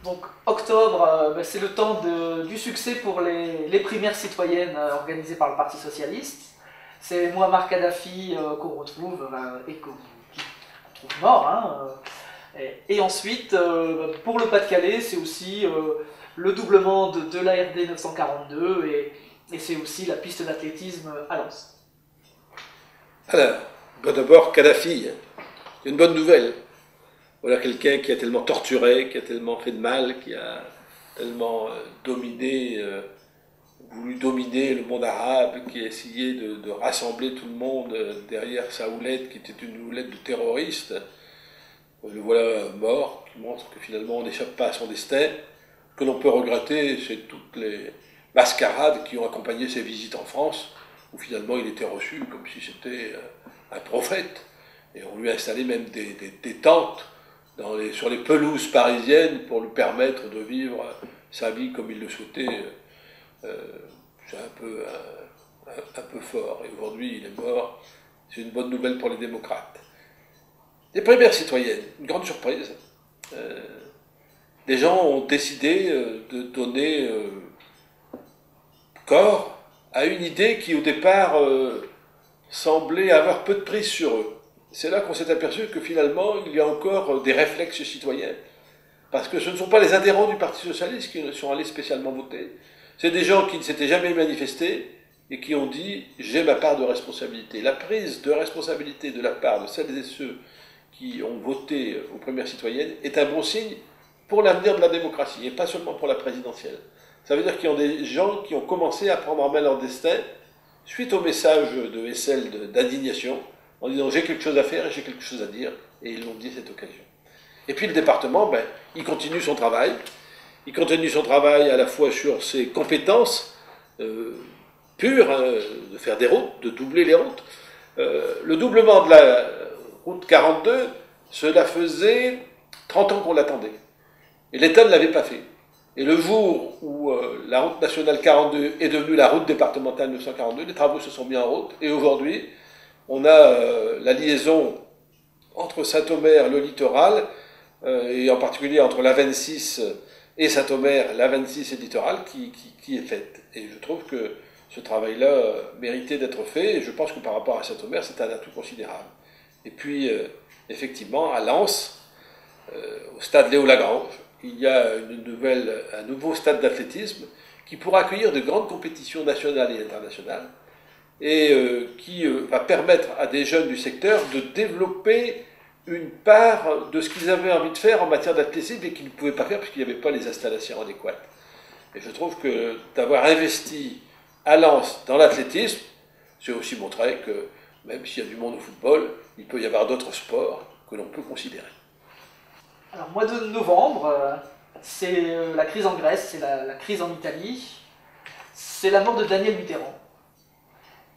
Donc octobre, c'est le temps du succès pour les primaires citoyennes organisées par le Parti Socialiste. C'est Mouammar Kadhafi qu'on retrouve et qu'on trouve mort. Hein, et ensuite, pour le Pas-de-Calais, c'est aussi le doublement de l'ARD 942 et c'est aussi la piste d'athlétisme à Lens. Alors, d'abord, Kadhafi, c'est une bonne nouvelle. Voilà quelqu'un qui a tellement torturé, qui a tellement fait de mal, qui a tellement voulu dominer le monde arabe, qui a essayé de rassembler tout le monde derrière sa houlette, qui était une houlette de terroriste. Le voilà mort, qui montre que finalement on n'échappe pas à son destin. Que l'on peut regretter, c'est toutes les mascarades qui ont accompagné ses visites en France, où finalement il était reçu comme si c'était un prophète. Et on lui a installé même des tentes sur les pelouses parisiennes pour lui permettre de vivre sa vie comme il le souhaitait. C'est un peu fort. Et aujourd'hui, il est mort. C'est une bonne nouvelle pour les démocrates. Les primaires citoyennes, une grande surprise. Les gens ont décidé de donner corps à une idée qui, au départ, semblait avoir peu de prise sur eux. C'est là qu'on s'est aperçu que finalement, il y a encore des réflexes citoyens. Parce que ce ne sont pas les adhérents du Parti Socialiste qui sont allés spécialement voter. C'est des gens qui ne s'étaient jamais manifestés et qui ont dit « j'ai ma part de responsabilité ». La prise de responsabilité de la part de celles et ceux qui ont voté aux primaires citoyennes est un bon signe pour l'avenir de la démocratie, et pas seulement pour la présidentielle. Ça veut dire qu'il y a des gens qui ont commencé à prendre en main leur destin suite au message de Hessel d'indignation, en disant « j'ai quelque chose à faire et j'ai quelque chose à dire », et ils l'ont dit à cette occasion. Et puis le département, il continue son travail. Il continue son travail à la fois sur ses compétences pures, de faire des routes, de doubler les routes. Le doublement de la route 42, cela faisait 30 ans qu'on l'attendait. Et l'État ne l'avait pas fait. Et le jour où la route nationale 42 est devenue la route départementale 942, les travaux se sont mis en route. Et aujourd'hui, on a la liaison entre Saint-Omer, le littoral, et en particulier entre la 26 et Saint-Omer, la 26 et le littoral, qui est faite. Et je trouve que ce travail-là méritait d'être fait, et je pense que par rapport à Saint-Omer, c'est un atout considérable. Et puis, effectivement, à Lens, au stade Léo-Lagrange, il y a un nouveau stade d'athlétisme qui pourra accueillir de grandes compétitions nationales et internationales, et qui va permettre à des jeunes du secteur de développer une part de ce qu'ils avaient envie de faire en matière d'athlétisme et qu'ils ne pouvaient pas faire puisqu'il n'y avait pas les installations adéquates. Et je trouve que d'avoir investi à Lens dans l'athlétisme, c'est aussi montrer que même s'il y a du monde au football, il peut y avoir d'autres sports que l'on peut considérer. Alors, mois de novembre, c'est la crise en Grèce, c'est la crise en Italie, c'est la mort de Daniel Mitterrand.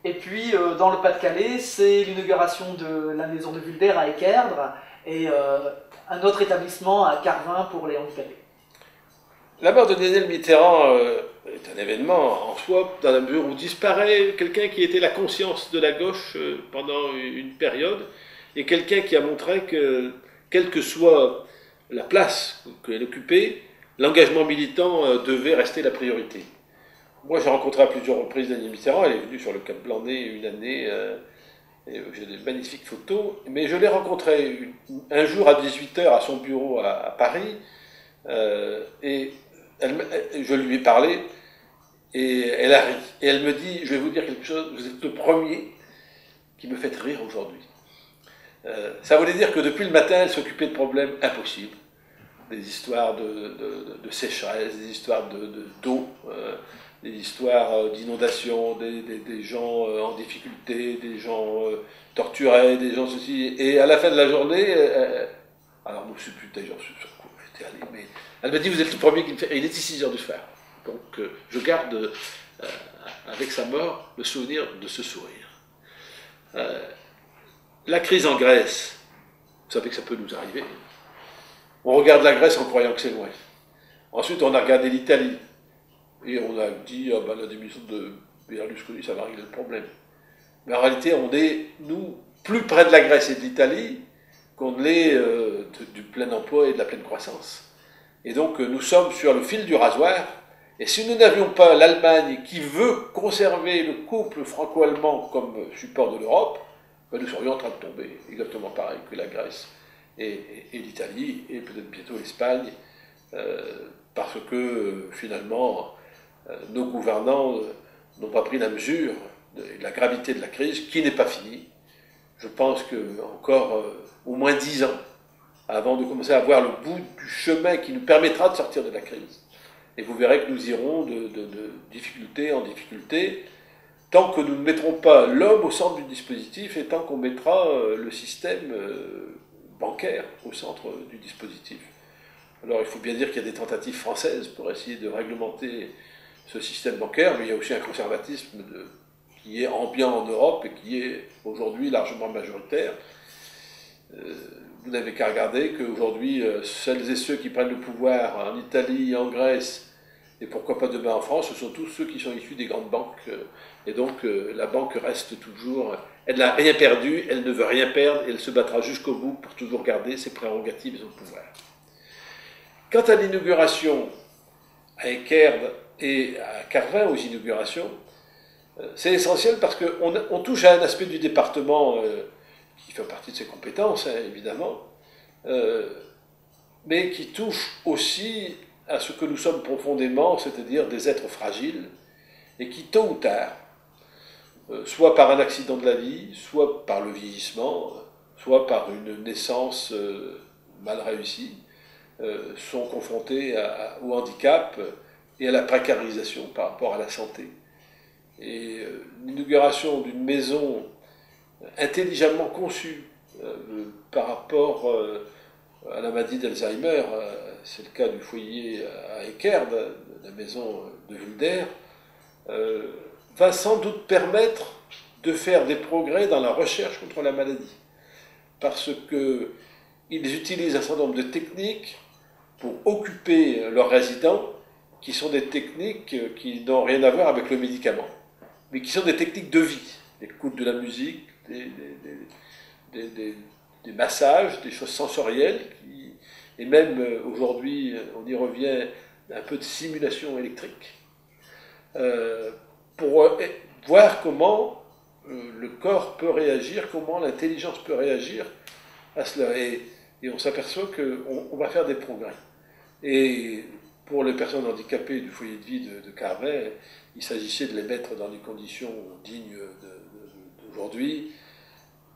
Et puis, dans le Pas-de-Calais, c'est l'inauguration de la maison de Vulder à Équerdre et un autre établissement à Carvin pour les handicapés. La mort de Daniel Mitterrand est un événement en soi, dans la mesure où disparaît quelqu'un qui était la conscience de la gauche pendant une période, et quelqu'un qui a montré que, quelle que soit la place qu'elle occupait, l'engagement militant devait rester la priorité. Moi, j'ai rencontré à plusieurs reprises Daniel Mitterrand. Elle est venue sur le Cap Blanc-Nez une année. J'ai des magnifiques photos. Mais je l'ai rencontré un jour à 18h à son bureau à Paris. Et je lui ai parlé. Et elle a ri. Et elle me dit, je vais vous dire quelque chose, vous êtes le premier qui me fait rire aujourd'hui. Ça voulait dire que depuis le matin, elle s'occupait de problèmes impossibles. Des histoires de sécheresse, des histoires d'eau, des histoires d'inondation, des gens en difficulté, des gens torturés, des gens ceci. Et à la fin de la journée, alors moi je ne sais plus d'ailleurs sur quoi j'étais allé, mais elle m'a dit vous êtes le premier qui me fait. Et il était 6 heures du soir. Donc je garde avec sa mort le souvenir de ce sourire. La crise en Grèce, vous savez que ça peut nous arriver. On regarde la Grèce en croyant que c'est loin. Ensuite, on a regardé l'Italie. Et on a dit, la démission de Berlusconi, ça va régler le problème. Mais en réalité, on est, nous, plus près de la Grèce et de l'Italie qu'on l'est du plein emploi et de la pleine croissance. Et donc nous sommes sur le fil du rasoir. Et si nous n'avions pas l'Allemagne qui veut conserver le couple franco-allemand comme support de l'Europe, ben nous serions en train de tomber, exactement pareil que la Grèce et l'Italie, et peut-être bientôt l'Espagne, parce que finalement, nos gouvernants n'ont pas pris la mesure de la gravité de la crise, qui n'est pas finie. Je pense qu'encore au moins 10 ans avant de commencer à voir le bout du chemin qui nous permettra de sortir de la crise. Et vous verrez que nous irons de difficulté en difficulté, tant que nous ne mettrons pas l'homme au centre du dispositif et tant qu'on mettra le système bancaire au centre du dispositif. Alors il faut bien dire qu'il y a des tentatives françaises pour essayer de réglementer ce système bancaire, mais il y a aussi un conservatisme qui est ambiant en Europe et qui est aujourd'hui largement majoritaire. Vous n'avez qu'à regarder qu'aujourd'hui, celles et ceux qui prennent le pouvoir en Italie, en Grèce, et pourquoi pas demain en France, ce sont tous ceux qui sont issus des grandes banques. Et donc la banque reste toujours... Elle n'a rien perdu, elle ne veut rien perdre, et elle se battra jusqu'au bout pour toujours garder ses prérogatives et son pouvoir. Quant à l'inauguration à Eckerd et à Carvin, aux inaugurations, c'est essentiel parce qu'on touche à un aspect du département qui fait partie de ses compétences, hein, évidemment, mais qui touche aussi à ce que nous sommes profondément, c'est-à-dire des êtres fragiles, et qui, tôt ou tard, soit par un accident de la vie, soit par le vieillissement, soit par une naissance mal réussie, sont confrontés au handicap et à la précarisation par rapport à la santé. Et l'inauguration d'une maison intelligemment conçue par rapport à la maladie d'Alzheimer, c'est le cas du foyer à Eckerd, la maison de Wilder, va sans doute permettre de faire des progrès dans la recherche contre la maladie. Parce qu'ils utilisent un certain nombre de techniques pour occuper leurs résidents, qui sont des techniques qui n'ont rien à voir avec le médicament, mais qui sont des techniques de vie. L'écoute de la musique, des massages, des choses sensorielles, et même aujourd'hui, on y revient, un peu de simulation électrique, pour voir comment le corps peut réagir, comment l'intelligence peut réagir à cela. Et on s'aperçoit qu'on va faire des progrès. Et pour les personnes handicapées du foyer de vie de Carvin, il s'agissait de les mettre dans des conditions dignes d'aujourd'hui.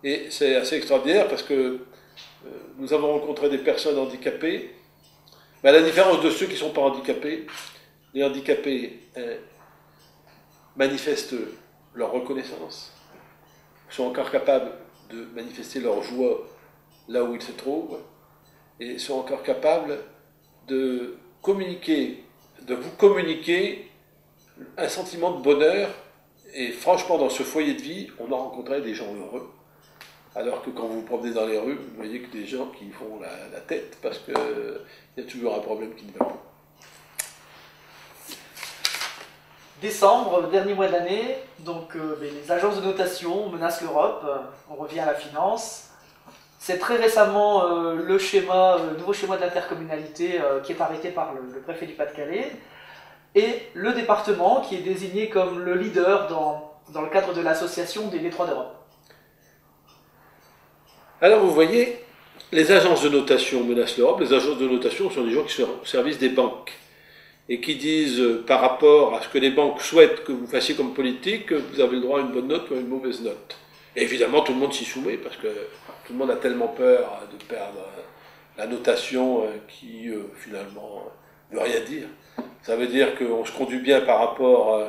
Et c'est assez extraordinaire parce que nous avons rencontré des personnes handicapées, mais à la différence de ceux qui ne sont pas handicapés, les handicapés manifestent leur reconnaissance, sont encore capables de manifester leur joie là où ils se trouvent, et sont encore capables de communiquer, de vous communiquer un sentiment de bonheur. Et franchement, dans ce foyer de vie, on a rencontré des gens heureux. Alors que quand vous vous promenez dans les rues, vous voyez que des gens qui font la tête parce qu'il y a toujours un problème qui ne va pas. Décembre, dernier mois de l'année, donc les agences de notation menacent l'Europe, on revient à la finance. C'est très récemment le nouveau schéma de l'intercommunalité qui est arrêté par le préfet du Pas-de-Calais, et le département qui est désigné comme le leader dans le cadre de l'association des Détroits d'Europe. Alors vous voyez, les agences de notation menacent l'Europe. Les agences de notation sont des gens qui sont au service des banques et qui disent par rapport à ce que les banques souhaitent que vous fassiez comme politique, vous avez le droit à une bonne note ou à une mauvaise note. Et évidemment, tout le monde s'y soumet parce que tout le monde a tellement peur de perdre la notation qui finalement ne veut rien dire. Ça veut dire qu'on se conduit bien par rapport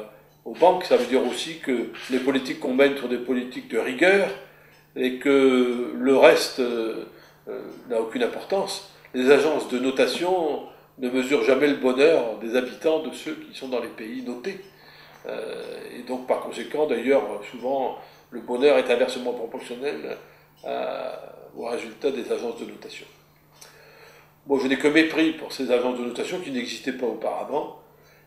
aux banques, ça veut dire aussi que les politiques qu'on mène sont des politiques de rigueur, et que le reste n'a aucune importance. Les agences de notation ne mesurent jamais le bonheur des habitants de ceux qui sont dans les pays notés. Et donc, par conséquent, d'ailleurs, souvent, le bonheur est inversement proportionnel au résultat des agences de notation. Moi, je n'ai que mépris pour ces agences de notation qui n'existaient pas auparavant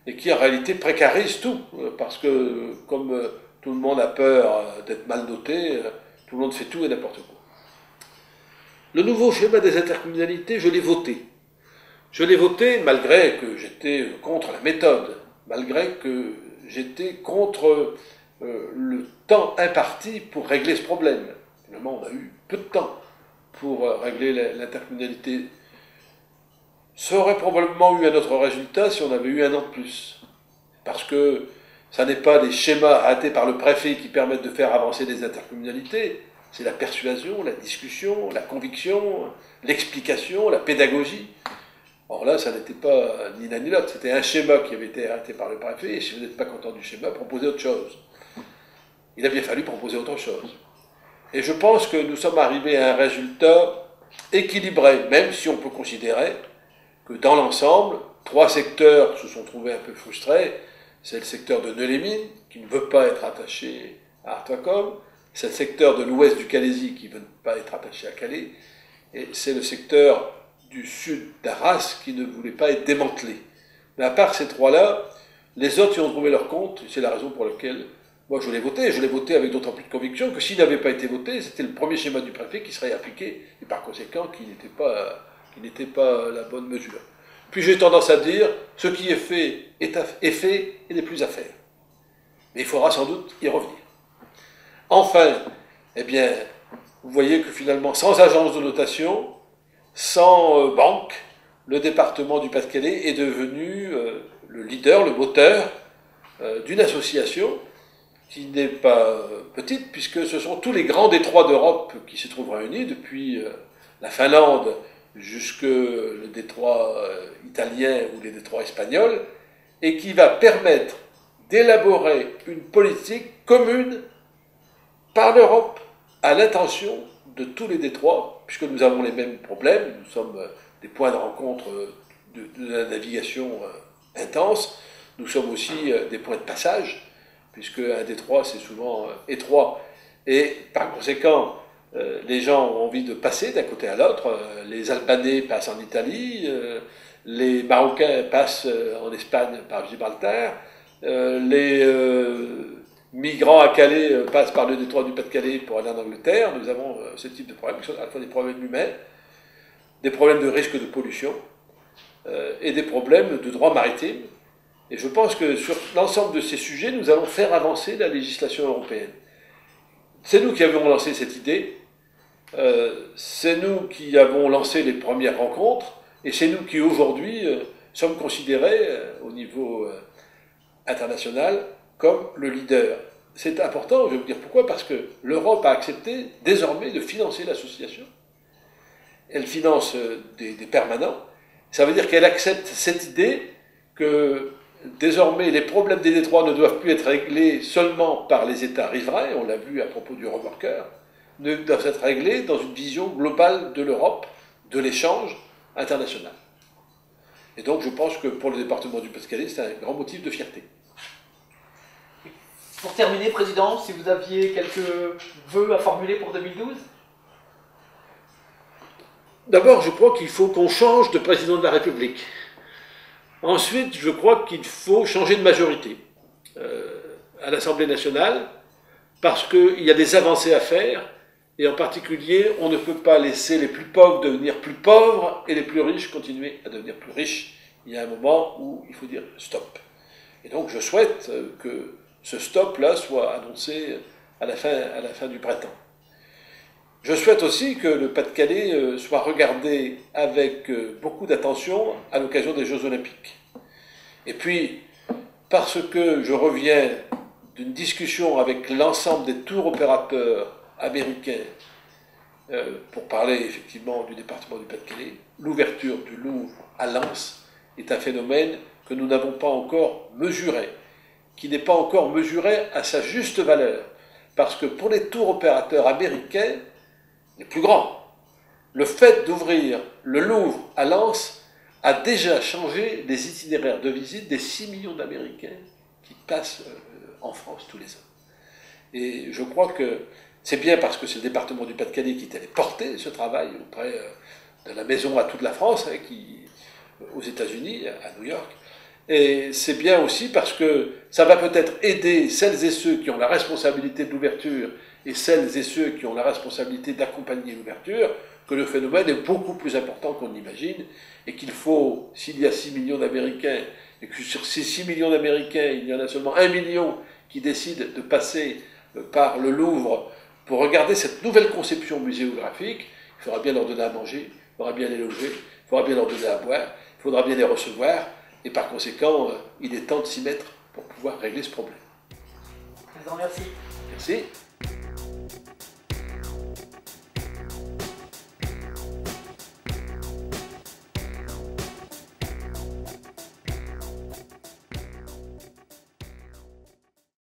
et qui, en réalité, précarisent tout. Parce que, comme tout le monde a peur d'être mal noté, tout le monde fait tout et n'importe quoi. Le nouveau schéma des intercommunalités, je l'ai voté. Je l'ai voté malgré que j'étais contre la méthode, malgré que j'étais contre le temps imparti pour régler ce problème. Finalement, on a eu peu de temps pour régler l'intercommunalité. Ça aurait probablement eu un autre résultat si on avait eu un an de plus. Parce que ça n'est pas les schémas arrêtés par le préfet qui permettent de faire avancer les intercommunalités, c'est la persuasion, la discussion, la conviction, l'explication, la pédagogie. Or là, ça n'était pas ni l'un ni l'autre, c'était un schéma qui avait été arrêté par le préfet, et si vous n'êtes pas content du schéma, proposez autre chose. Il a bien fallu proposer autre chose. Et je pense que nous sommes arrivés à un résultat équilibré, même si on peut considérer que dans l'ensemble, 3 secteurs se sont trouvés un peu frustrés. C'est le secteur de Nœux-les-Mines, qui ne veut pas être attaché à Artwacom, c'est le secteur de l'ouest du Calaisis, qui ne veut pas être attaché à Calais, et c'est le secteur du sud d'Arras, qui ne voulait pas être démantelé. Mais à part ces 3-là, les autres y ont trouvé leur compte, et c'est la raison pour laquelle moi je l'ai voté, et je l'ai voté avec d'autant plus de conviction que s'il n'avait pas été voté, c'était le premier schéma du préfet qui serait appliqué, et par conséquent qui n'était pas la bonne mesure. Puis j'ai tendance à dire, ce qui est fait est fait et n'est plus à faire. Mais il faudra sans doute y revenir. Enfin, eh bien, vous voyez que finalement, sans agence de notation, sans banque, le département du Pas-de-Calais est devenu le leader, le moteur d'une association qui n'est pas petite, puisque ce sont tous les grands détroits d'Europe qui se trouvent réunis, depuis la Finlande jusque le détroit italien ou les détroits espagnols, et qui va permettre d'élaborer une politique commune par l'Europe à l'intention de tous les détroits, puisque nous avons les mêmes problèmes, nous sommes des points de rencontre de la navigation intense, nous sommes aussi des points de passage, puisque un détroit c'est souvent étroit, et par conséquent, les gens ont envie de passer d'un côté à l'autre, les Albanais passent en Italie, les Marocains passent en Espagne par Gibraltar, les migrants à Calais passent par le détroit du Pas-de-Calais pour aller en Angleterre. Nous avons ce type de problèmes qui sont à la fois des problèmes humains, des problèmes de risque de pollution et des problèmes de droit maritime. Et je pense que sur l'ensemble de ces sujets, nous allons faire avancer la législation européenne. C'est nous qui avons lancé cette idée, c'est nous qui avons lancé les premières rencontres, et c'est nous qui aujourd'hui sommes considérés au niveau international comme le leader. C'est important, je vais vous dire pourquoi, parce que l'Europe a accepté désormais de financer l'association. Elle finance des permanents. Ça veut dire qu'elle accepte cette idée que désormais les problèmes des détroits ne doivent plus être réglés seulement par les États riverains, on l'a vu à propos du remorqueur, ne doivent être réglés dans une vision globale de l'Europe, de l'échange international. Et donc je pense que pour le département du Pas-de-Calais, c'est un grand motif de fierté. Pour terminer, Président, si vous aviez quelques vœux à formuler pour 2012 ? D'abord, je crois qu'il faut qu'on change de président de la République. Ensuite, je crois qu'il faut changer de majorité à l'Assemblée nationale, parce qu'il y a des avancées à faire, et en particulier, on ne peut pas laisser les plus pauvres devenir plus pauvres et les plus riches continuer à devenir plus riches. Il y a un moment où il faut dire stop. Et donc, je souhaite que ce stop-là soit annoncé à la fin du printemps. Je souhaite aussi que le Pas-de-Calais soit regardé avec beaucoup d'attention à l'occasion des Jeux Olympiques. Et puis, parce que je reviens d'une discussion avec l'ensemble des tours opérateurs américains pour parler effectivement du département du Pas-de-Calais, l'ouverture du Louvre à Lens est un phénomène que nous n'avons pas encore mesuré, qui n'est pas encore mesuré à sa juste valeur. Parce que pour les tours opérateurs américains, les plus grands, le fait d'ouvrir le Louvre à Lens a déjà changé les itinéraires de visite des 6 millions d'Américains qui passent en France tous les ans. Et je crois que c'est bien parce que c'est le département du Pas-de-Calais qui allait porter ce travail auprès de la Maison à toute la France, aux États-Unis, à New York. Et c'est bien aussi parce que ça va peut-être aider celles et ceux qui ont la responsabilité de l'ouverture et celles et ceux qui ont la responsabilité d'accompagner l'ouverture, que le phénomène est beaucoup plus important qu'on l'imagine, et qu'il faut, s'il y a 6 millions d'Américains, et que sur ces 6 millions d'Américains, il y en a seulement 1 million qui décident de passer par le Louvre pour regarder cette nouvelle conception muséographique, il faudra bien leur donner à manger, il faudra bien les loger, il faudra bien leur donner à boire, il faudra bien les recevoir, et par conséquent, il est temps de s'y mettre pour pouvoir régler ce problème. Président, merci. Merci.